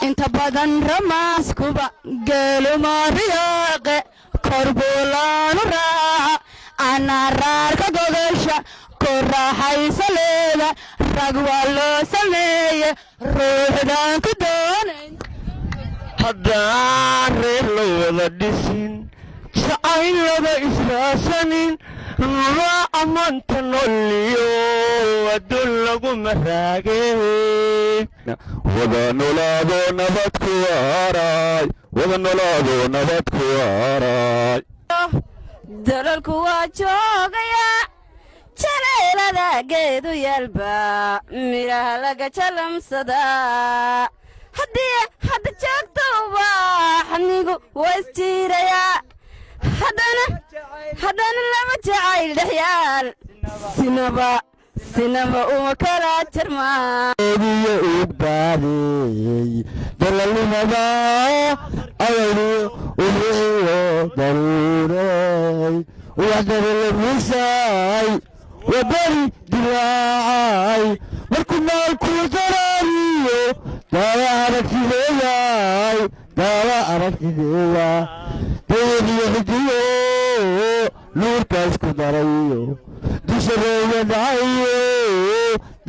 inta badan ramaaskuba geelu maariyaaqe korbuulaanu raaca anaaraarka gogasha ku raaxaysa leeda rag waa loo sameeye ruuxdaan ku doonayn haddaan reer la wada dhisin jacaylada israasanin waa ammaanta nolliyo adduun lagu maraagee wada nolaado nabad ku waaraay wada nolaado nabad ku waaraay dalalku waa joogayaa jaleelada geedu yaalba midhaha laga jalamsadaa hadda joogto ubaxnigu waa isjiirayaa haddana lama jacayl dhexyaal sinaba uma kala jarmaadiyo ugbaadey dalalnimada awaliyo uhiyo daruuray waxdaralamusay wabari dilaacay markuu maalku daraariyo daawa aragtideeyay dayadiyo xidiyo nuurkaas ku darayo dushareeya dhacayo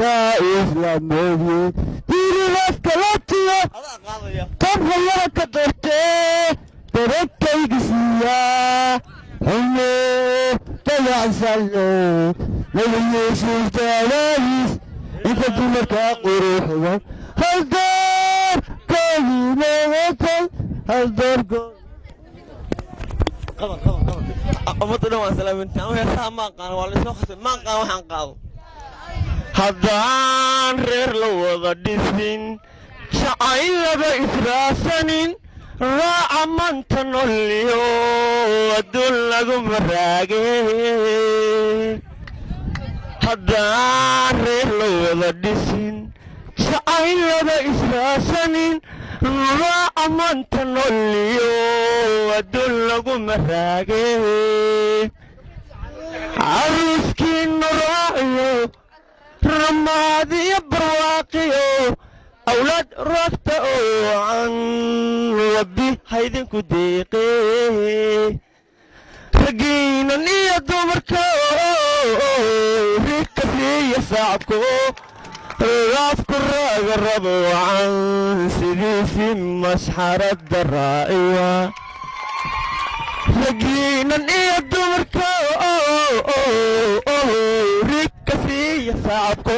daa islaamooye diirilaadka latiyo tabhayara ka dortee daragkayga siiyaa xumo dayacsanno nabiyuusuultaalaadiis inta dumarkaa quruxda haldoor koodiineegatay haldoorkood haddaan reer la wada dhisin jacaylada israasanin raaca manta nolliyo adduun lagu maraagee haddaan reer la wada dhisin jacaylada israasanin raaca manta nolliyo adduun lagu maraagee caruuskiinu raaciyo ramaadiyo barwaaqiyo awlaad roogta oo can rabbi haydinku deeqee raggiinan iyo dumarka rika siiya saacabko raafku raaga rabo can sidiisii masxaradda raaciya raggiinan iyo dumarka rika siiya saacabko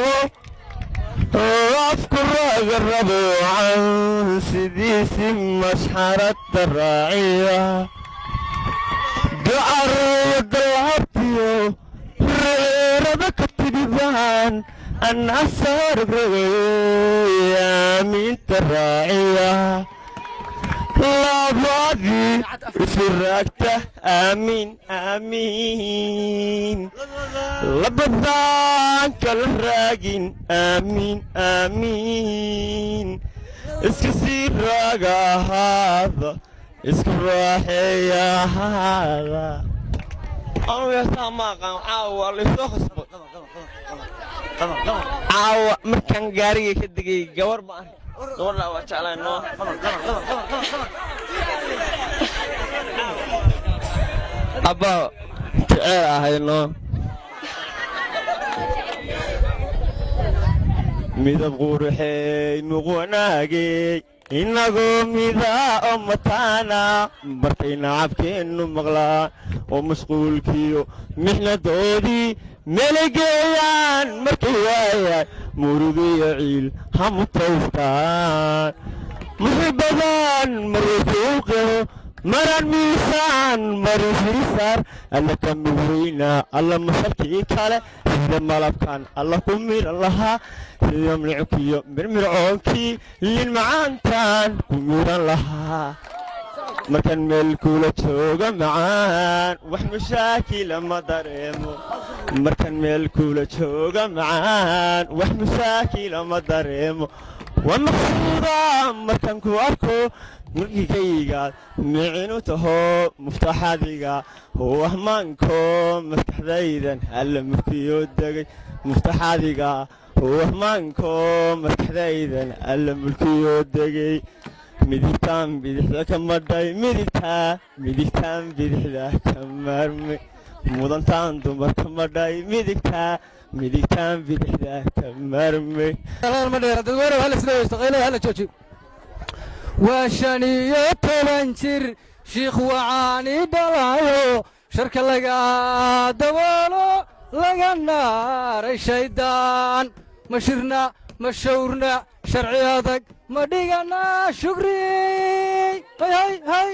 raafku raaga rabo can sidiisii masxaradda raaciya gacareeya dalhabtiyo reerada ka tidibaan anasargragay aamiinta raaciya labaadii isu raagta aamiin aamiin labadaan kala raagin aamiin aamiin iska sii raaga ahaada isku raaxeeya ahaada caawa markaan gaariga ka degay gabar ma ark gabadhaa waa jeclaa noo abbaa jeceel ahay noo midab quruxey nuq wanaagey inagoo midaa oo mataana markay nacabkeennu maqlaan oo mashquulkiyo mixnadoodii melegeeyaan markay waayaan murugiyo ciil hamutaystaan muxibadan marwasuuqeho maran miisaan marifirisaar alla ka mugweynaa alla masalkii kale sida malabkan alla ku miran lahaa sida mlickiyo mirmircoonkii liin macaantaan ku miran lahaa markaan meel kula jooga macaan wax mashaakila ma dareemo markaan meel kula jooga macaan wax mashaakila ma dareemo waa maqsuuda markaan ku arko mulkigaygaad micinu taho muftaxadiga wahmaanko maskaxdaydan alla murtiyo degay muftaxadiga wahmaanko maskaxdaydan alla mulkiyoo degay midigtaan bidixda ka madhay midigtaan bidixda ka maarmay mudantaan dumar ka madhay midigtaan bidixda ka maarmay waa 15 jir shiikh wacaani dhalayo sharka laga daboolo laga naaray shaydaan ma shirna ma shawrna sharci adag ma dhigana shukri hay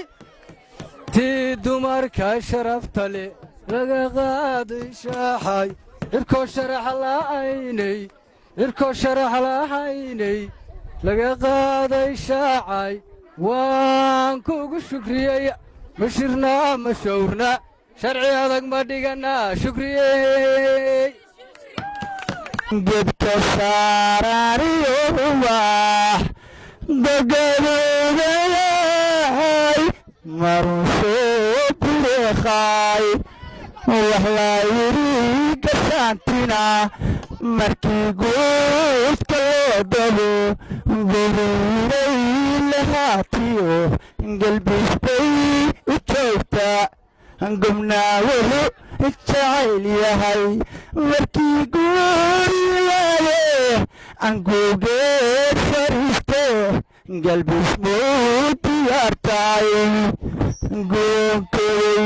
tii dumarka sharafta leh laga qaaday shaaxay irkoo sharax la'aynay laga qaaday shaacay waan kugu shukriyey ma shirna ma shawrna sharci adag ma dhigana shukriyey gedka saaraaniyo wax dagadoodayay marun soo bureekhay wax laa yidhi gasaantina markii guudka loo dabo guriiray lahaatiyo gelbisbay u joogta gobnaawelu jacayl yahay markii guuriyaye angugeed fariiste galbismuu diyaartay goonkay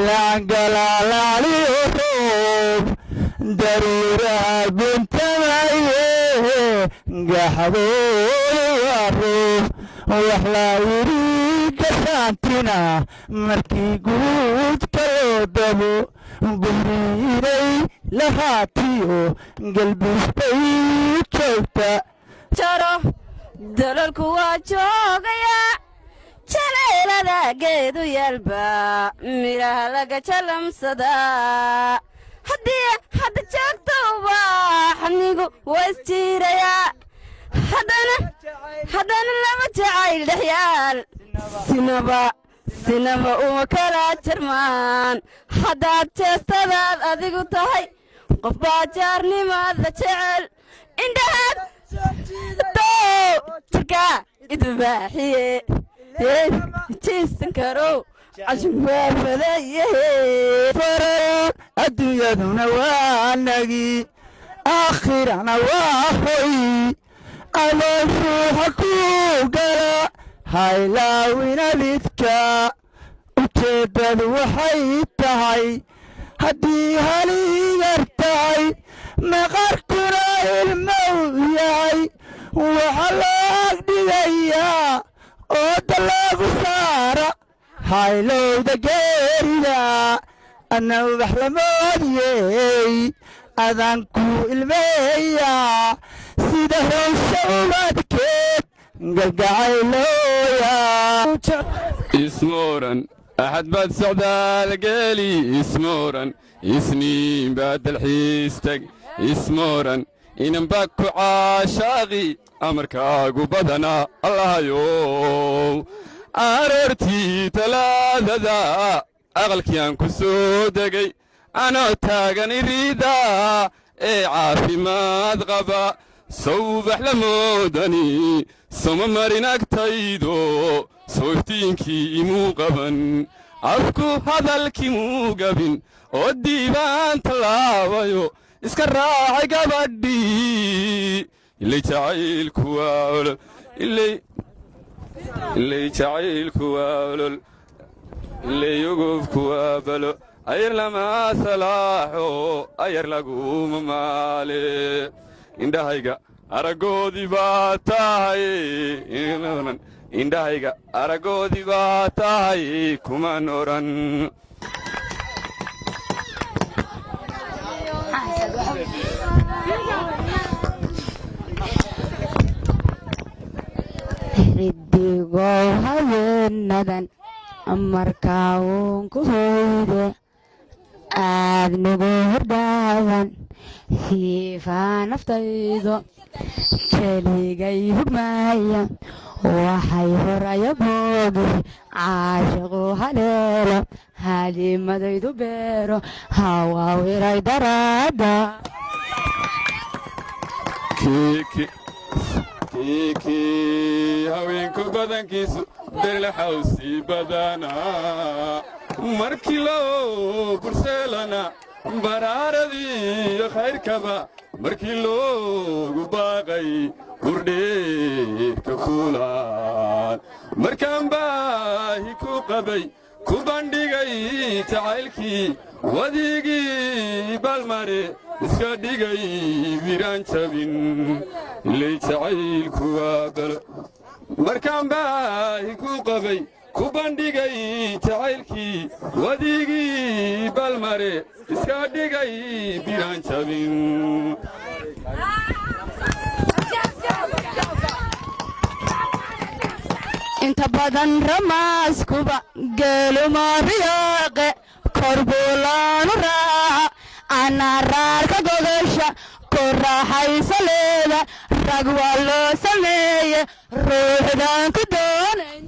lacagalaalaaliyo roob daruuraha guntamaye gaxdooda waa roob wax laa yidhi gasaantina markii guudka loo dabo guriiray lahaatiyo gelbisbay joogta jaro dalalku waa joogayaa jaleelada geedu yaalba midhaha laga jalamsadaa hadda joogta ubaxnigu waa isjiirayaa haddana lama jacayl dhexyaal sinaba uma kala jarmaan haddaad jeestadaad adigu tahay qof baa jaarnimaada jecel indhahaad jirka idubaaxiye jiisan karow cashuwaafadayahe adduunyaduna waa nagi aakhirana waa hoy adoon ruuxa ku gala haylaawinabidka ujeeddadu waxay tahay haddii haligar tahay maqarkuna ilmow yahay waxa loo agdhigayaa ooda loogu saara haylowda geerida adna ubax lamoodiyey adaan ku ilmeeyaa sida howsha ubadkeed galgacaylooya ismooran axad baad socdaal geeli ismooran isniin baad dalxiistag ismooran inanbaa ku caashaaqi amarkaagu badanaa allahayow aroortii talaadada aqalkiaan ku soo degay anoo taagan iriida ee caafimaad qaba sawbax la moodani soma marin agtaydo soo iftiinkii imuu qaban afku hadalkii muu gabin oo diibaan tallaabayo iska raacay gabadhii ilay jacaylku waa olol ilay jacaylku waa olol ilay ugubku waa balo ayar lama salaaxo ayar laguma maale indhahayga araggoodii baa tahay indhahayga araggoodii baa tahay kuman odhan riddigow haweenadan markaa uun ku hoyde aadnigu hordaawan hiifaa naftaydo keligay hugmaaya waxay horaya boogi caashiqu haleelo hadimadaydu beero hawaawiray daraada kiikii haweenku badankiisu berlaxawsi badanaa markii loo bulsheelana baraaradii khayrkaba markii loogu baaqay kurdheerka kulaan markaan baahi ku qabay ku bandhigay jacaylkii wadigii balmare iska dhigay wiraan jabin ilay jacaylku waa balo markaan baahi ku qabay ku bandhigay jacaylkii wadigii balmare iska dhigay wiraan jabin inta badan ramaaskuba geeluma riyaaqe korbuulaanu raaca anaraarka gogasha ku raaxaysa leeda rag waa loo sameeye ruuxdaan ku doonayn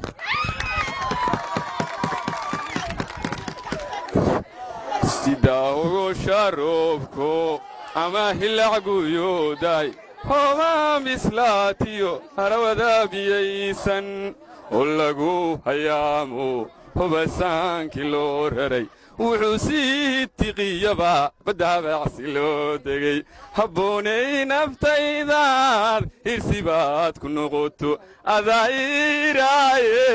sidaa ogosha roobko ama hilacguyooday hoomaa mislaatiyo harawada biyaysan oo lagu hayaamo hubasaankii loo raray wuxuu sii tiqiyaba baddaabacsi loo degay habboonay naftaydaad hirsibaad ku noqoto adaa'iraaye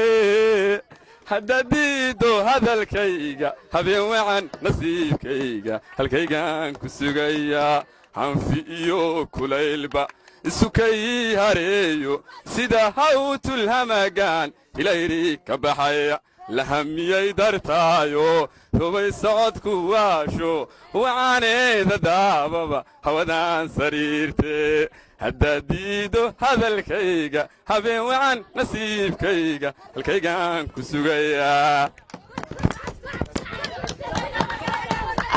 haddaad diiddo hadalkayga habeen wacan nasiibkayga halkaygaan ku sugayaa hanfi iyo kulaylba isukay hareeyo sida hawtulhamagaan ilayri ka baxaya la hamiyay dartaayo rubay socodku waasho wacaneeda daababa hawadaan sariirtee haddaad diiddo hadalkayga habeen wacan nasiibkayga halkaygaan ku sugayaa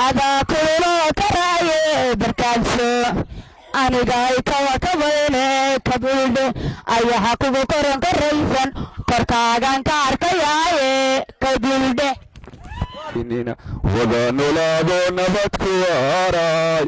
adaa kululoo karaaye barkaadso anigay kawa kabayne kabuldhe ayaha kugu koran koraysan korkaagan ka arkayaaye kabuldhe wada nolaado nabad ku waaraay